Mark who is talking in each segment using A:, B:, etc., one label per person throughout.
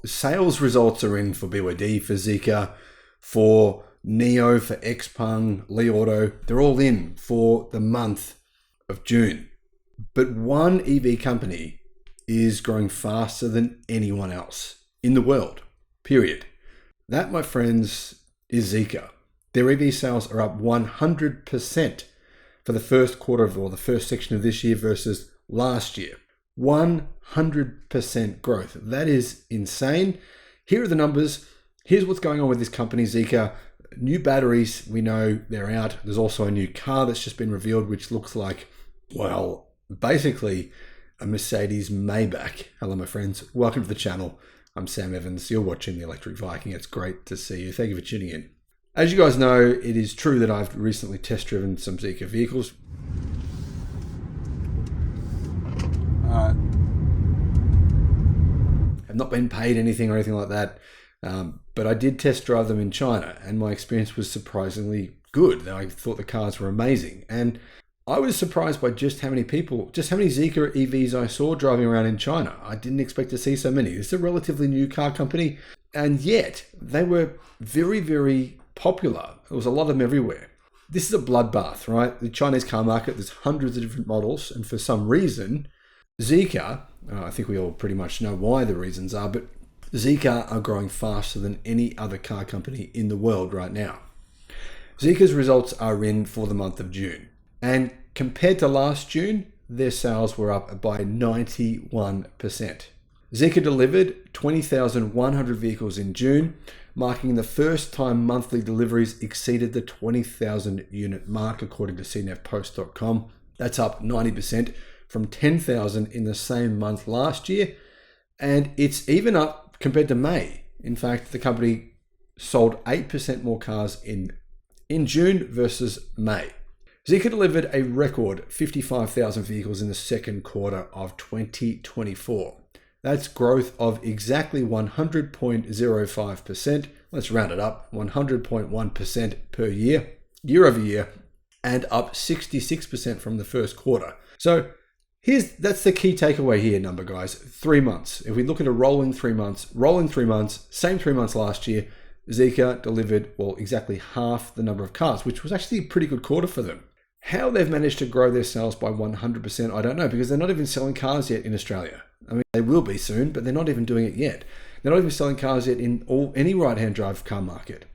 A: sales results are in for BYD, for Zeekr, for Neo, for Xpeng, Li Auto. They're all in for the month of June. But one EV company is growing faster than anyone else in the world, period. That, my friends, is Zeekr. Their EV sales are up 100% for the first quarter or the first section of this year versus last year. 100% growth. That is insane. Here are the numbers. Here's what's going on with this company, Zeekr. New batteries, we know they're out. There's also a new car that's just been revealed, which looks like, well, basically a Mercedes Maybach. Hello, my friends. Welcome to the channel. I'm Sam Evans. You're watching the Electric Viking. It's great to see you. Thank you for tuning in. As you guys know, it is true that I've recently test driven some Zeekr vehicles. I've not been paid anything or anything like that, but I did test drive them in China, and my experience was surprisingly good. I thought the cars were amazing, and I was surprised by just how many Zeekr EVs I saw driving around in China. I didn't expect to see so many. This is a relatively new car company, and yet they were very, very popular. There was a lot of them everywhere. This is a bloodbath, right? The Chinese car market, there's hundreds of different models, and for some reason, Zeekr, I think we all pretty much know why the reasons are, but Zeekr are growing faster than any other car company in the world right now. Zeekr's results are in for the month of June. And compared to last June, their sales were up by 91%. Zeekr delivered 20,100 vehicles in June, marking the first time monthly deliveries exceeded the 20,000 unit mark, according to cnfpost.com. That's up 90% from 10,000 in the same month last year. And it's even up compared to May. In fact, the company sold 8% more cars in June versus May. Zeekr delivered a record 55,000 vehicles in the second quarter of 2024. That's growth of exactly 100.05%. Let's round it up, 100.1% per year, year over year, and up 66% from the first quarter. So that's the key takeaway here, number guys. 3 months. If we look at a rolling 3 months, same 3 months last year, Zeekr delivered, well, exactly half the number of cars, which was actually a pretty good quarter for them. How they've managed to grow their sales by 100%, I don't know, because they're not even selling cars yet in Australia. I mean, they will be soon, but they're not even doing it yet. They're not even selling cars yet in any right-hand drive car market.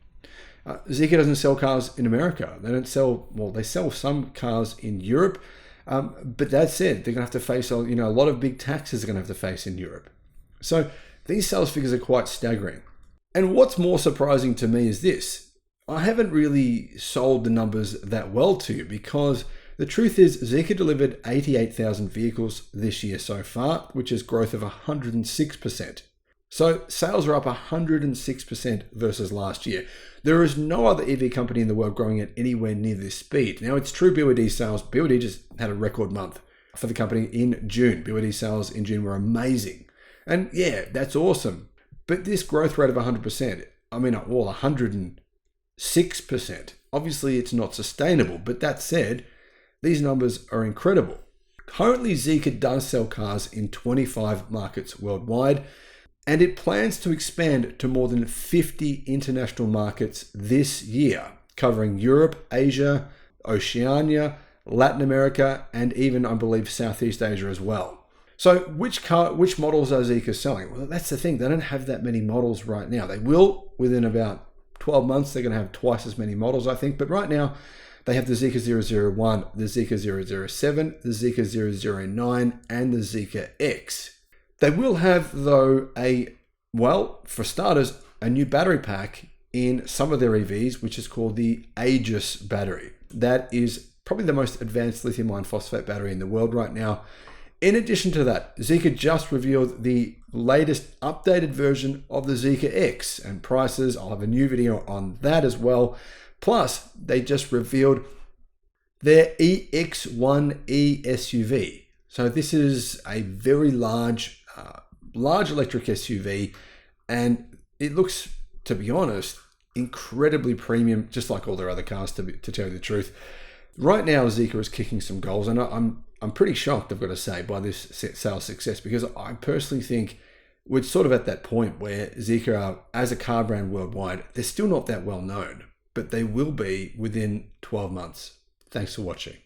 A: Zeekr doesn't sell cars in America. They sell some cars in Europe, but that said, they're going to have to face a lot of big taxes they're going to have to face in Europe. So these sales figures are quite staggering. And what's more surprising to me is this. I haven't really sold the numbers that well to you, because the truth is Zeekr delivered 88,000 vehicles this year so far, which is growth of 106%. So sales are up 106% versus last year. There is no other EV company in the world growing at anywhere near this speed. Now, it's true BYD sales. BYD just had a record month for the company in June. BYD sales in June were amazing. And yeah, that's awesome. But this growth rate of 100%, 106%, obviously it's not sustainable. But that said, these numbers are incredible. Currently, Zeekr does sell cars in 25 markets worldwide, and it plans to expand to more than 50 international markets this year, covering Europe, Asia, Oceania, Latin America, and even, I believe, Southeast Asia as well. So which models are Zeekr selling? Well, that's the thing. They don't have that many models right now. They will within about 12 months. They're going to have twice as many models, I think. But right now, they have the Zeekr 001, the Zeekr 007, the Zeekr 009, and the Zeekr X. They will have, though, for starters, a new battery pack in some of their EVs, which is called the Aegis battery. That is probably the most advanced lithium iron phosphate battery in the world right now. In addition to that, Zeekr just revealed the latest updated version of the Zeekr X, and prices. I'll have a new video on that as well. Plus, they just revealed their EX1E SUV. So this is a very large electric SUV, and it looks, to be honest, incredibly premium, just like all their other cars, to tell you the truth. Right now, Zeekr is kicking some goals, and I'm pretty shocked, I've got to say, by this sales success, because I personally think we're sort of at that point where Zeekr are, as a car brand worldwide, they're still not that well known, but they will be within 12 months. Thanks for watching.